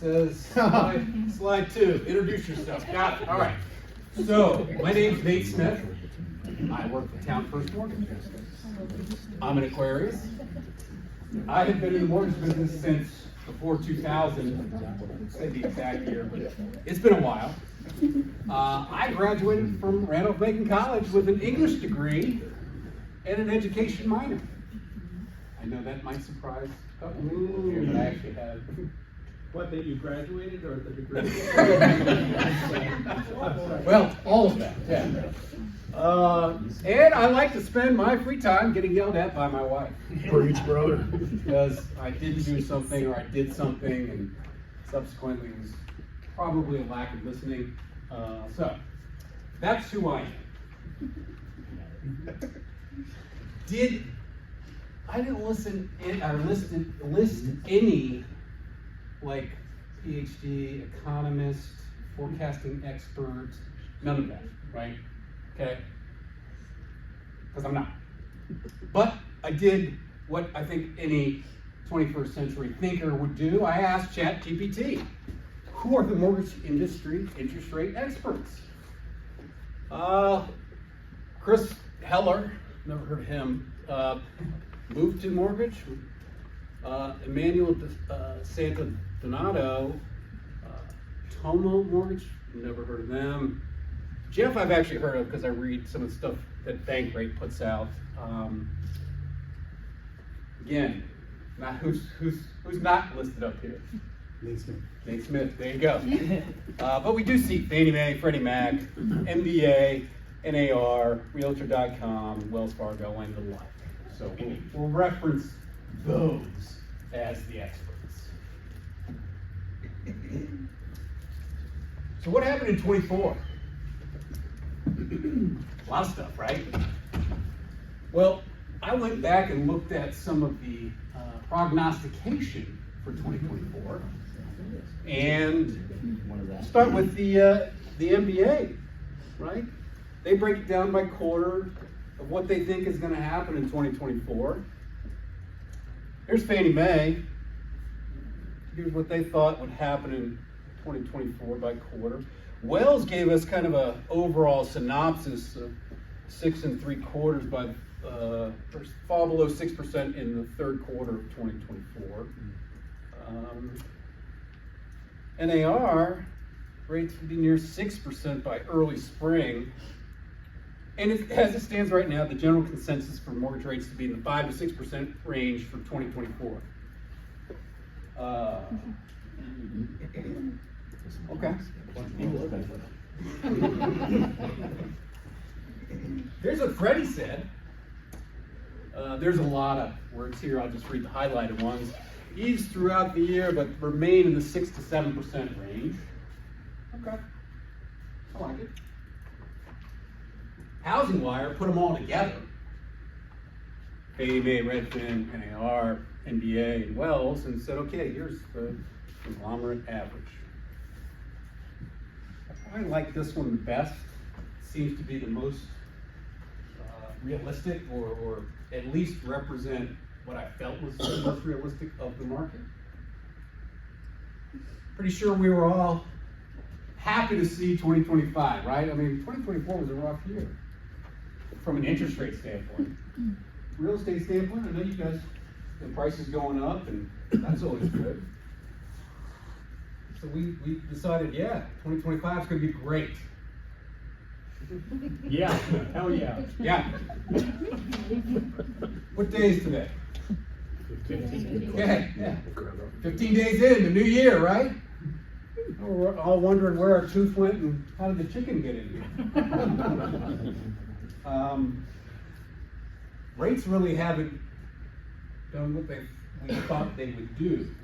says slide 2, introduce yourself. Got it, all right. So, my name's Nate Smith. I work for Towne First Mortgage. I'm an Aquarius. I have been in the mortgage business since before 2000, say the exact year, but it's been a while. I graduated from Randolph-Macon College with an English degree and an education minor. I know that might surprise a couple people here, but I actually have. What, that you graduated or the degree? Well, all of that, yeah. And I like to spend my free time getting yelled at by my wife. For each brother. Because I didn't do something or I did something and subsequently it was probably a lack of listening. So, that's who I am. I didn't list any like PhD, economist, forecasting expert, none of that, right? Okay? Because I'm not. But I did what I think any 21st century thinker would do. I asked ChatGPT, who are the mortgage industry interest rate experts? Chris Heller, never heard of him, moved to mortgage. Emmanuel Santdonato, Towne Mortgage, never heard of them. Jeff I've actually heard of because I read some of the stuff that Bankrate puts out. Again, not who's not listed up here. Nate Smith. Nate Smith, there you go. But we do see Fannie Mae, Freddie Mac, MBA, NAR, Realtor.com, Wells Fargo, and the like. So we'll reference those as the experts. So what happened in 24? A lot of stuff, right? Well, I went back and looked at some of the prognostication for 2024, and start with the MBA, right? They break it down by quarter of what they think is going to happen in 2024. Here's Fannie Mae. Here's what they thought would happen in 2024 by quarter. Wells gave us kind of an overall synopsis of 6 3/4 by fall below 6% in the third quarter of 2024. NAR rates would be near 6% by early spring. And as it stands right now, the general consensus for mortgage rates to be in the 5 to 6% range for 2024. Okay. Here's what Freddie said. There's a lot of words here. I'll just read the highlighted ones. Ease throughout the year, but remain in the 6 to 7% range. Okay. I like it. Housing Wire put them all together. Fannie Mae, Redfin, NAR, NBA, and Wells, and said, okay, here's the conglomerate average. I like this one the best. Seems to be the most realistic, or at least represent what I felt was the most realistic of the market. Pretty sure we were all happy to see 2025, right? I mean, 2024 was a rough year from an interest rate standpoint. Real estate standpoint, I know you guys, the prices going up, and that's always good. So we decided, yeah, 2025 is going to be great. Yeah, hell yeah. Yeah. What day is today? 15. Okay, yeah. 15 days in, the new year, right? We're all wondering where our tooth went and how did the chicken get in here? Rates really haven't done what we thought they would do.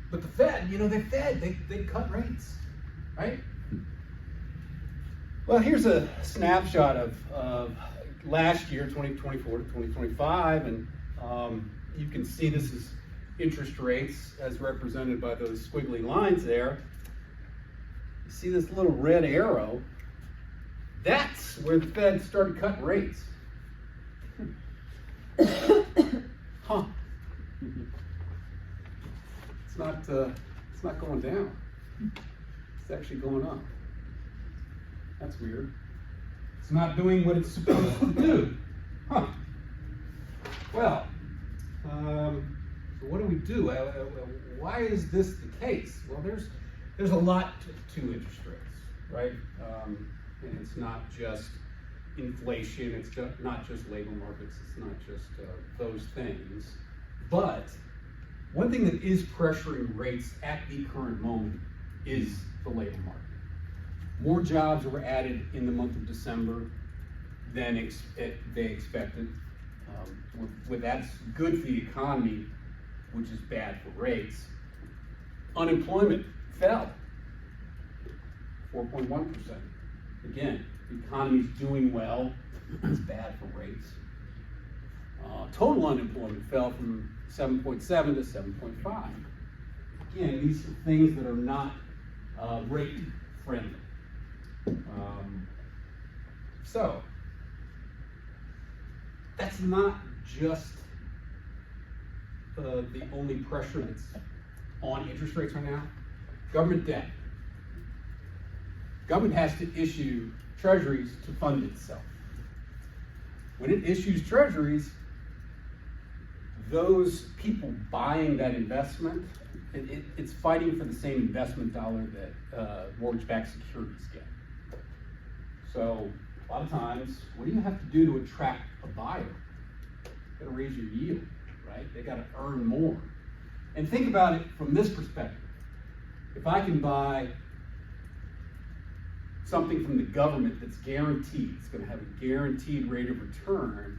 But the Fed, they cut rates, right? Well, here's a snapshot of last year, 2024 to 2025, and you can see this is interest rates as represented by those squiggly lines there. You see this little red arrow? That's where the Fed started cutting rates. Huh. it's not going down. It's actually going up. That's weird. It's not doing what it's supposed to do. Huh. Well, so what do we do? Why is this the case? Well, there's a lot to interest rates, right? And it's not just inflation, it's not just labor markets, it's not just those things. But one thing that is pressuring rates at the current moment is the labor market. More jobs were added in the month of December than they expected. That's good for the economy, which is bad for rates. Unemployment fell 4.1%. Again, the economy's doing well, it's bad for rates. Total unemployment fell from 7.7 to 7.5. Again, these are things that are not rate friendly. So, that's not just the only pressure that's on interest rates right now. Government debt. Government has to issue treasuries to fund itself. When it issues treasuries, those people buying that investment, it's fighting for the same investment dollar that mortgage-backed securities get. So a lot of times, what do you have to do to attract a buyer? You gotta raise your yield, right? They gotta earn more. And think about it from this perspective. If I can buy something from the government that's guaranteed, it's gonna have a guaranteed rate of return,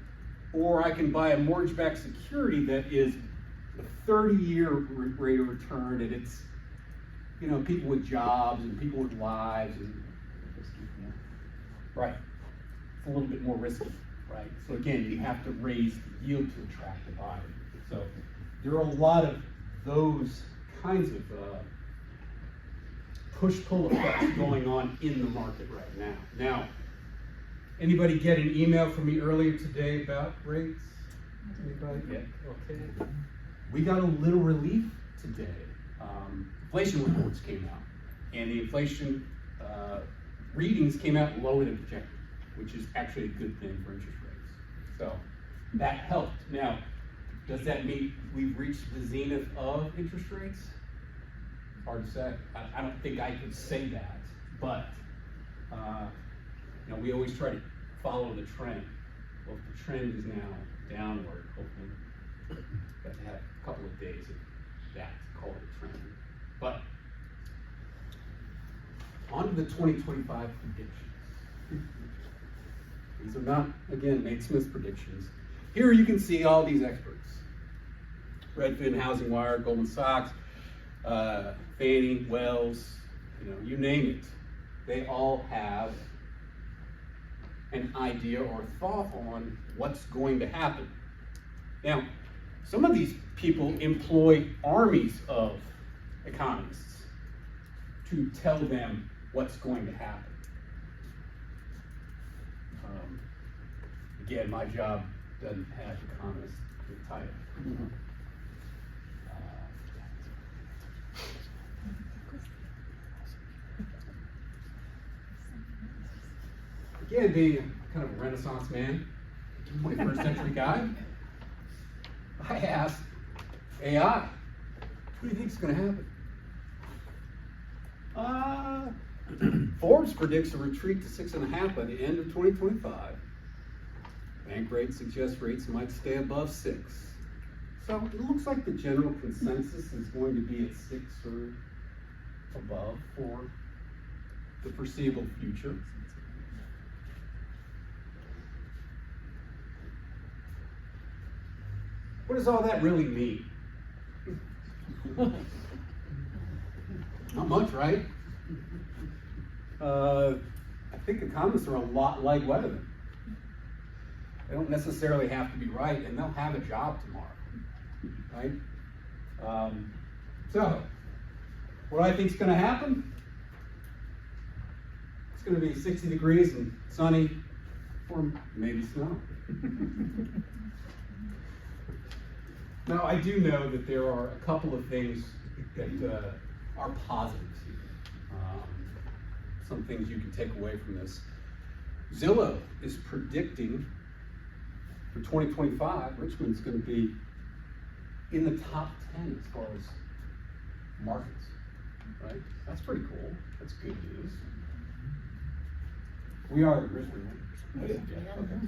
or I can buy a mortgage-backed security that is a 30-year rate of return, and it's, you know, people with jobs and people with lives, and right, it's a little bit more risky, right? So again, you have to raise the yield to attract the buyer. So there are a lot of those kinds of push-pull effects going on in the market right now. Now, anybody get an email from me earlier today about rates? Anybody? Yeah, okay. We got a little relief today. Inflation reports came out, and the inflation readings came out lower than projected, which is actually a good thing for interest rates. So that helped. Now, does that mean we've reached the zenith of interest rates? Hard to say. I don't think I could say that, but you know, we always try to follow the trend. Well, if the trend is now downward, hopefully we have to have a couple of days of that to call it a trend. But on to the 2025 predictions. These are not, again, Nate Smith's predictions. Here you can see all these experts. Redfin, Housing Wire, Goldman Sachs, Fannie, Wells, you know, you name it. They all have an idea or thought on what's going to happen. Now, some of these people employ armies of economists to tell them what's going to happen. Again, my job doesn't have economist in the title. Again, being kind of a Renaissance man, 21st century guy, I asked AI, what do you think is going to happen? Forbes predicts a retreat to 6.5 by the end of 2025. Bank rates suggest rates might stay above 6. So it looks like the general consensus is going to be at 6 or above for the foreseeable future. What does all that really mean? Not much, right? I think economists are a lot like weathermen. They don't necessarily have to be right, and they'll have a job tomorrow, right? So, what I think is going to happen? It's going to be 60 degrees and sunny, or maybe snow. Now, I do know that there are a couple of things that are positives here. Some things you can take away from this. Zillow is predicting for 2025, Richmond's going to be in the top 10 as far as markets, right? That's pretty cool. That's good news. We are in Richmond, right? Yeah, okay.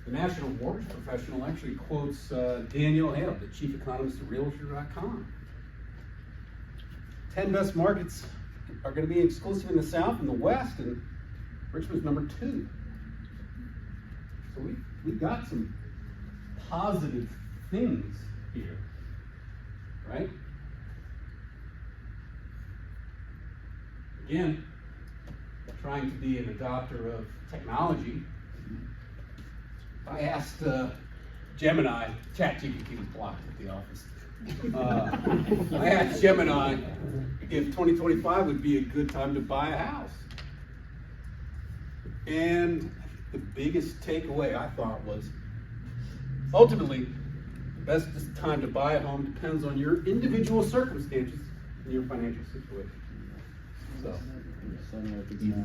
The National Mortgage Professional actually quotes Daniel Hale, the chief economist of Realtor.com. 10 best markets are going to be exclusive in the South and the West, and Richmond's number 2. So we've got some positive things here, right? Again, trying to be an adopter of technology. I asked Gemini, ChatGPT was blocked at the office. I asked Gemini if 2025 would be a good time to buy a house. And the biggest takeaway I thought was, ultimately, the best time to buy a home depends on your individual circumstances and your financial situation. So, Sunny or good snow.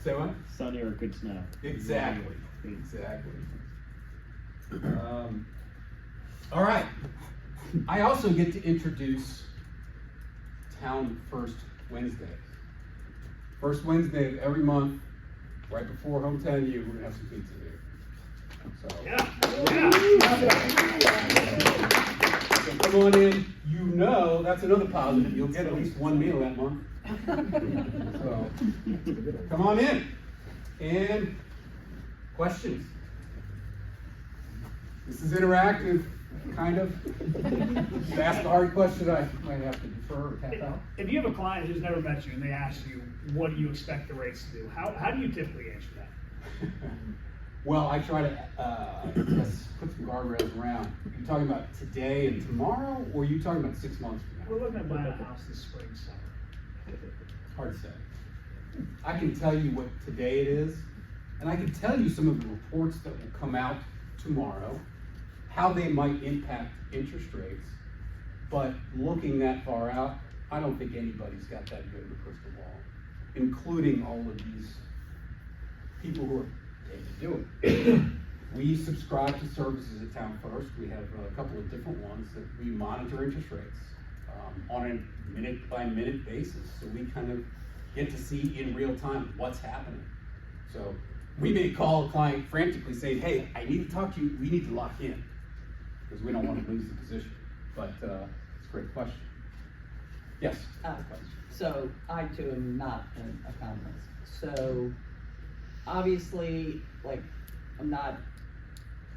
say what? Sunny or good snow. Exactly. Exactly. All right. I also get to introduce Towne First Wednesday. First Wednesday of every month, right before Hometown U, we're gonna have some pizza here. So come on in. You know that's another positive. You'll get at least one meal that month. So come on in. And questions? This is interactive, kind of. If you ask a hard question, I might have to defer or tap out. If you have a client who's never met you and they ask you, what do you expect the rates to do? How do you typically answer that? Well, I try to put some guardrails around. Are you talking about today and tomorrow, or are you talking about 6 months from now? We're looking at buying a house this spring, summer. Hard to say. I can tell you what today it is, and I can tell you some of the reports that will come out tomorrow, how they might impact interest rates, but looking that far out, I don't think anybody's got that good of a crystal ball, including all of these people who are paid to do it. We subscribe to services at Towne First. We have a couple of different ones that we monitor interest rates on a minute-by-minute basis, so we kind of get to see in real time what's happening. So we may call a client frantically saying, hey, I need to talk to you, we need to lock in, because we don't want to lose the position. But it's a great question. Yes? So I too am not an economist. So obviously, like, I'm not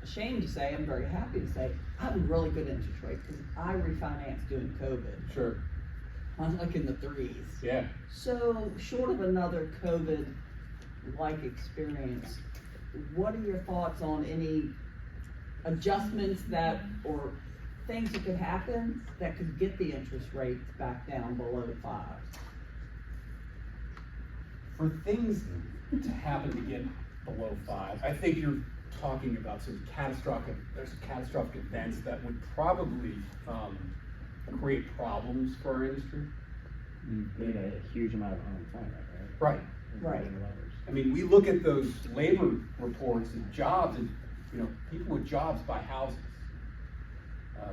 ashamed to say, I'm very happy to say, I have a really good interest rate because I refinanced during COVID. Sure. I'm like in the 3s. Yeah. So short of another COVID-like experience, what are your thoughts on any adjustments that, or things that could happen that could get the interest rates back down below 5? For things to happen to get below 5, I think you're talking about some catastrophic events that would probably create problems for our industry. We need a huge amount of unemployment, right? Right. I mean, we look at those labor reports and jobs, and people with jobs buy houses.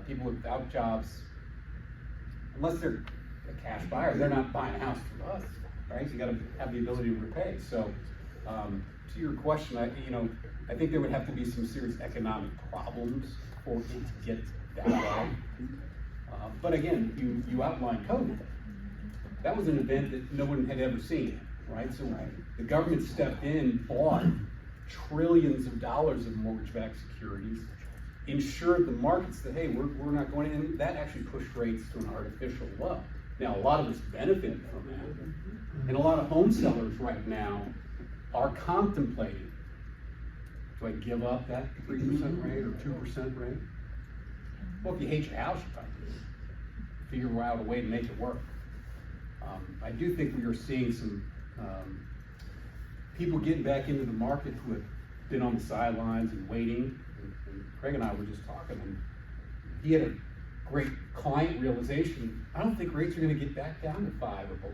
People without jobs, unless they're a cash buyer, they're not buying a house from us, right? You got to have the ability to repay. So, to your question, I think there would have to be some serious economic problems for it to get that way. But again, you outlined COVID. That was an event that no one had ever seen, right? So the government stepped in, bought trillions of dollars of mortgage-backed securities, ensured the markets that, hey, we're not going in, and that actually pushed rates to an artificial low. Now, a lot of us benefited from that, and a lot of home sellers right now are contemplating, do I give up that 3% rate or 2% rate? Well, if you hate your house, you probably do. Figure out a way to make it work. I do think we are seeing some people getting back into the market who have been on the sidelines and waiting. And Craig and I were just talking, and he had a great client realization. I don't think rates are gonna get back down to 5 or below.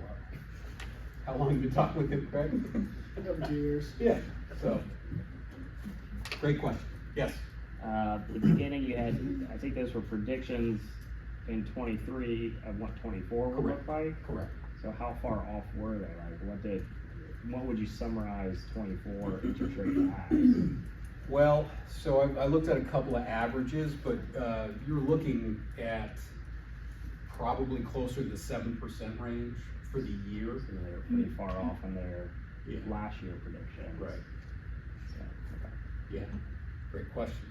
How long have you been talking with him, Craig? A couple 2 years. Yeah, so, great question, yes. At the beginning, you had, I think those were predictions in 23 of what 24 would look like. Correct. So how far off were they? Like, what would you summarize 24 interest rate as? Well, so I looked at a couple of averages, but you're looking at probably closer to the 7% range for the year. So they were pretty far off in their Yeah. last year predictions. Right. So, okay. Yeah, great question.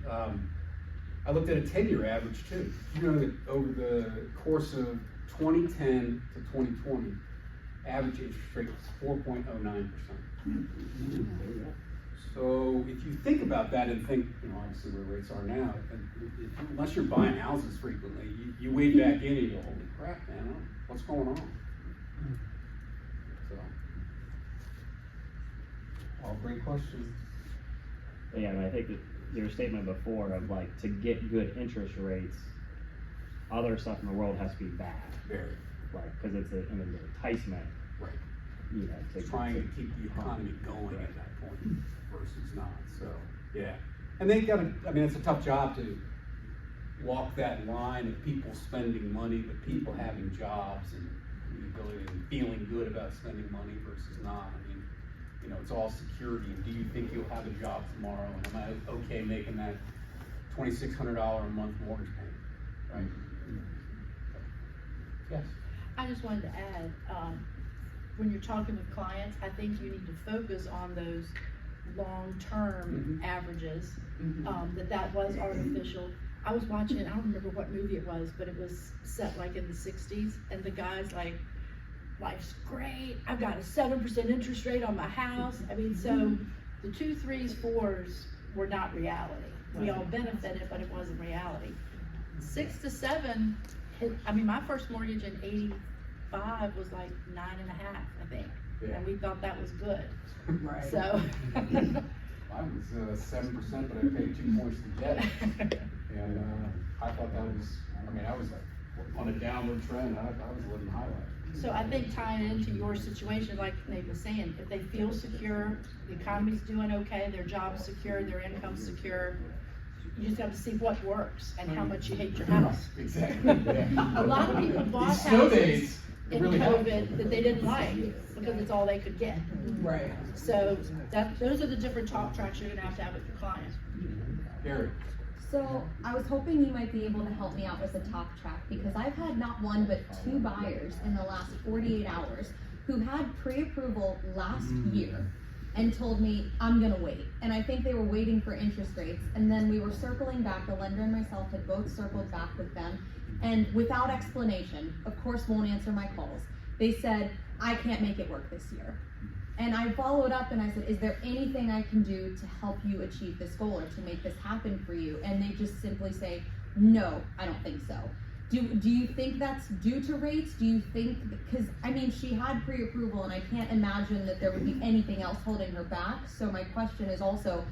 I looked at a 10-year average too. You know that over the course of 2010 to 2020, average interest rate was 4.09%. There you go. So if you think about that and think, you know, obviously where rates are now, and unless you're buying houses frequently, you wade back in and you go, holy crap, man, what's going on? So, all great questions. But yeah, I mean, I think that your statement before of like, to get good interest rates, other stuff in the world has to be bad. Very. Like, cause it's an enticement, Right. you know, to Trying to keep the economy going Right. at that point versus not, so, yeah. And they gotta, I mean, it's a tough job to walk that line of people spending money, but people having jobs and the ability and feeling good about spending money versus not. I mean, you know, it's all security. And do you think you'll have a job tomorrow? And am I okay making that $2,600 a month mortgage payment, right? Yes. I just wanted to add, when you're talking with clients, I think you need to focus on those long-term averages, that was artificial. I was watching, I don't remember what movie it was, but it was set like in the 60s, and the guy's like, life's great, I've got a 7% interest rate on my house. I mean, so the 2, 3s, 4s were not reality. We all benefited, but it wasn't reality. 6 to 7, I mean, my first mortgage in 85 was like 9.5, I think. Yeah. And we thought that was good. Right. So. Mine was 7%, but I paid 2 points to get it. And I thought that was, I mean, I was on a downward trend. I was living high life. So I think tying into your situation, like Nate was saying, if they feel secure, the economy's doing okay, their job's secure, their income's secure, you just have to see what works and how much you hate your house. Exactly. Yeah. A lot of people bought These snow houses days in really help. COVID that they didn't like because it's all they could get. Right. So those are the different talk tracks you're gonna have with your client. Gary. So I was hoping you might be able to help me out with a talk track, because I've had not one but 2 buyers in the last 48 hours who had pre-approval last year and told me I'm gonna wait. And I think they were waiting for interest rates, and then we were circling back, the lender and myself had both circled back with them, and without explanation, of course won't answer my calls. They said, I can't make it work this year. And I followed up and I said, is there anything I can do to help you achieve this goal or to make this happen for you? And they just simply say, no, I don't think so. Do you think that's due to rates? Do you think, because I mean, she had pre-approval and I can't imagine that there would be anything else holding her back. So my question is also,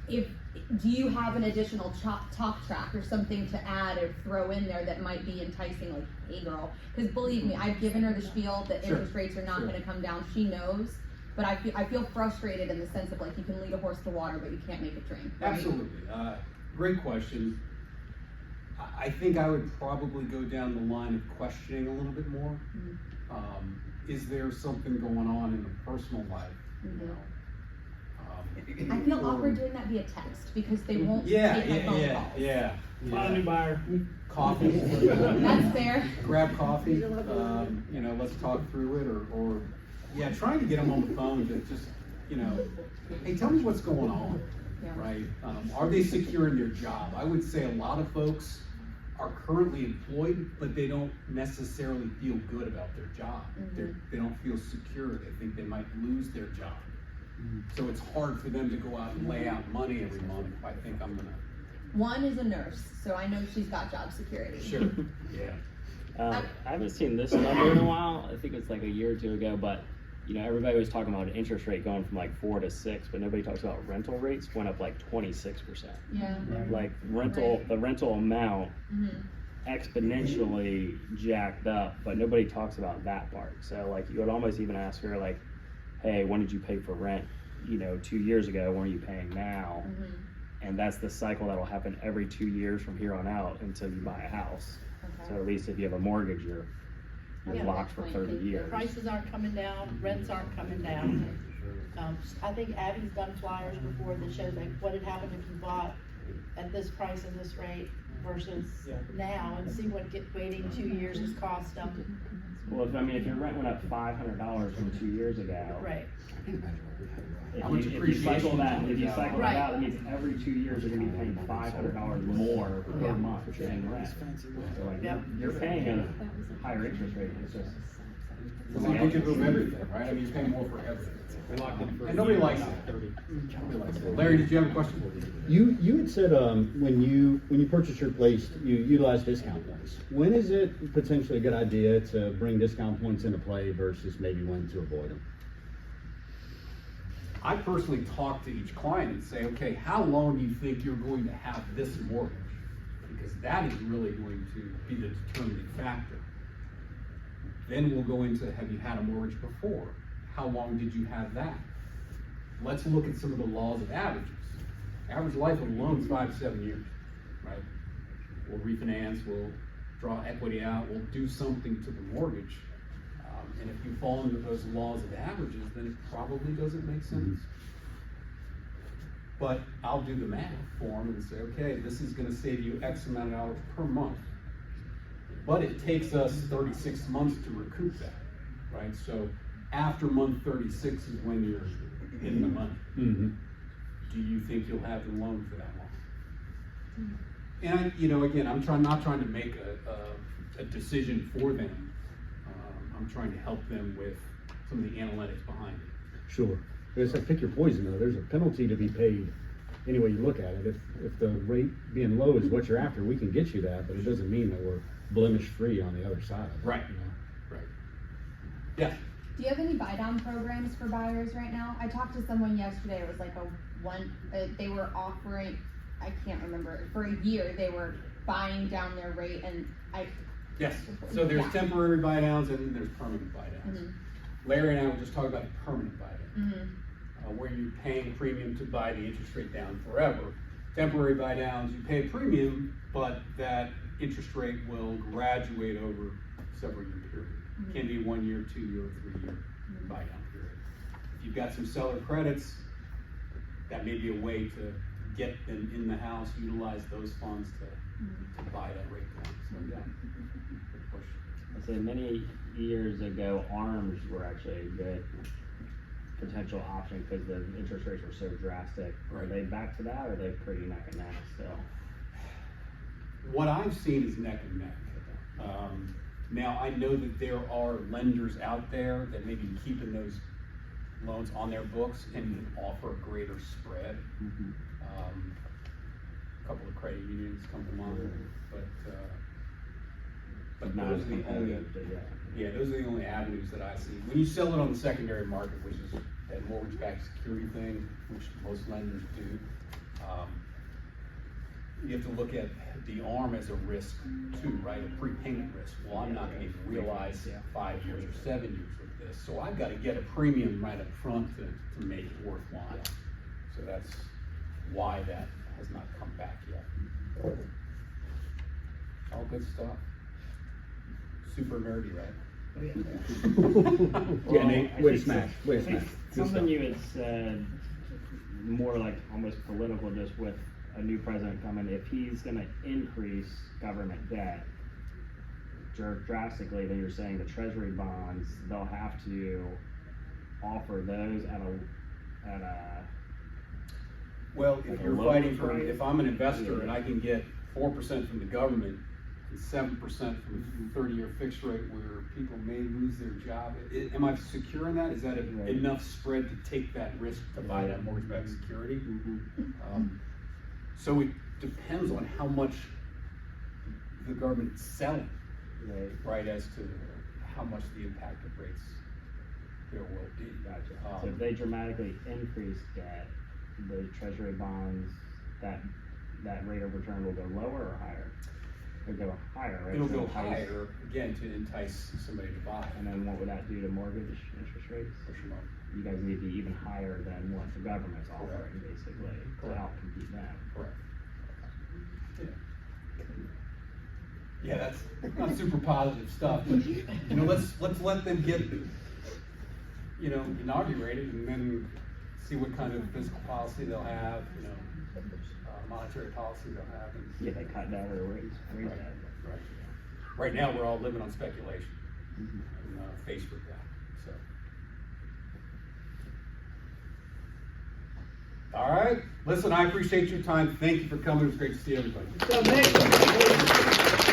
do you have an additional talk track or something to add or throw in there that might be enticing, like, hey girl, because believe me, I've given her the spiel that interest rates are not gonna come down, she knows. But I feel frustrated in the sense of like, you can lead a horse to water, but you can't make it drink. Right? Absolutely. Great question. I think I would probably go down the line of questioning a little bit more. Is there something going on in the personal life? You know? I feel awkward doing that via text because they won't take my phone calls. Yeah. Find a new buyer. Coffee. That's fair. Grab coffee. You know, let's talk through it, or yeah, trying to get them on the phone to just, you know, hey, tell me what's going on, Yeah. right? Are they secure in their job? I would say a lot of folks are currently employed, but they don't necessarily feel good about their job. They don't feel secure. They think they might lose their job. So it's hard for them to go out and lay out money every month. I think I'm gonna. One is a nurse, so I know she's got job security. Sure. Yeah. I haven't seen this number in a while. I think it's like a year or two ago, but you know, everybody was talking about an interest rate going from like 4 to 6, but nobody talks about rental rates went up like 26%. Yeah. Like Right. the rental amount Mm-hmm. exponentially jacked up, but nobody talks about that part. So like you would almost even ask her like, hey, when did you pay for rent? You know, 2 years ago, when are you paying now? Mm-hmm. And that's the cycle that'll happen every 2 years from here on out until you buy a house. Okay. So at least if you have a mortgage, you're Yeah. locked for 30 years. Prices aren't coming down, rents aren't coming down. I think Abby's done flyers before that shows like what had happened if you bought at this price and this rate versus now, and see what waiting 2 years has cost them. Well, if your rent went up $500 from 2 years ago, Right. How much if you appreciation cycle that, is if you that? cycle Right. that out, it means every 2 years you're gonna be paying $500 more per month in rent. So like, Yep. you're paying a higher interest rate, it's just. It's indicative of everything, right? I mean, you're paying more for everything. And nobody likes it. Nobody likes it. Larry, did you have a question? You had said, when you purchased your place, you utilized discount points. When is it potentially a good idea to bring discount points into play versus maybe when to avoid them? I personally talk to each client and say, okay, how long do you think you're going to have this mortgage? Because that is really going to be the determining factor. Then we'll go into, have you had a mortgage before? How long did you have that? Let's look at some of the laws of averages. Average life of a loan is 5 to 7 years, right? We'll refinance, we'll draw equity out, we'll do something to the mortgage. And if you fall into those laws of averages, then it probably doesn't make sense. But I'll do the math for them and say, okay, this is gonna save you X amount of dollars per month. But it takes us 36 months to recoup that, right? So after month 36 is when you're in the money. Mm-hmm. Do you think you'll have the loan for that long? And again, I'm not trying to make a decision for them. I'm trying to help them with some of the analytics behind it. Sure. It's like pick your poison though. There's a penalty to be paid any way you look at it. If the rate being low is what you're after, we can get you that, but it doesn't mean that we're blemish free on the other side. Right. You know? Right. Yes. Do you have any buy down programs for buyers right now? I talked to someone yesterday. It was like they were offering, I can't remember, for a year they were buying down their rate, and Yes. So there's Yeah. temporary buy downs and then there's permanent buy downs. Mm-hmm. Larry and I were just talking about the permanent buy down. Mm-hmm. Where you're paying a premium to buy the interest rate down forever. Temporary buy downs, you pay a premium, but that interest rate will graduate over several year period. It can be 1 year, 2 year, 3 year buy down period. If you've got some seller credits, that may be a way to get them in the house, utilize those funds to buy that rate down. So yeah, good question. I say many years ago, ARMs were actually a good potential option because the interest rates were so drastic. Are they back to that, or are they pretty neck and neck still? What I've seen is neck and neck. Now, I know that there are lenders out there that may be keeping those loans on their books and can offer a greater spread. A couple of credit unions come to mind, but Not those as are the only, competitive, those are the only avenues that I see. When you sell it on the secondary market, which is that mortgage-backed security thing, which most lenders do, you have to look at the ARM as a risk too, right? A prepayment risk. Well, I'm not gonna even realize 5 years or 7 years with this, so I've gotta get a premium right up front to make it worthwhile. So that's why that has not come back yet. All good stuff. Super nerdy, right? Yeah, Nate, I way to think smash, way to I think smash. Good Something stuff. you had said, more like almost political, just with a new president coming, if he's gonna increase government debt drastically, then you're saying the treasury bonds, they'll have to offer those at a Well, Like if a you're loan fighting for, rate? if I'm an investor and I can get 4% from the government and 7% from a 30-year fixed rate where people may lose their job, am I secure in that? Is that Right. enough spread to take that risk to buy that mortgage-backed security? So it depends on how much the government's selling, right. right, as to how much the impact of rates there will be. Gotcha. So if they dramatically increase debt, the treasury bonds, that rate of return will go lower or higher? It'll go higher, right? It'll So go entice- higher, again, to entice somebody to buy. And then what would that do to mortgage interest rates? Push them up. You guys need to be even higher than what the government's offering, basically, to Correct. outcompete them. Correct. Yeah, that's not super positive stuff, but, you know, let's let them get, you know, inaugurated and then see what kind of fiscal policy they'll have, you know, monetary policy they'll have. And, Yeah, they cut that or raise Right. that. Right. Right now, we're all living on speculation Mhm. and faced with that, so. All right, listen, I appreciate your time. Thank you for coming. It was great to see everybody. So, Nick,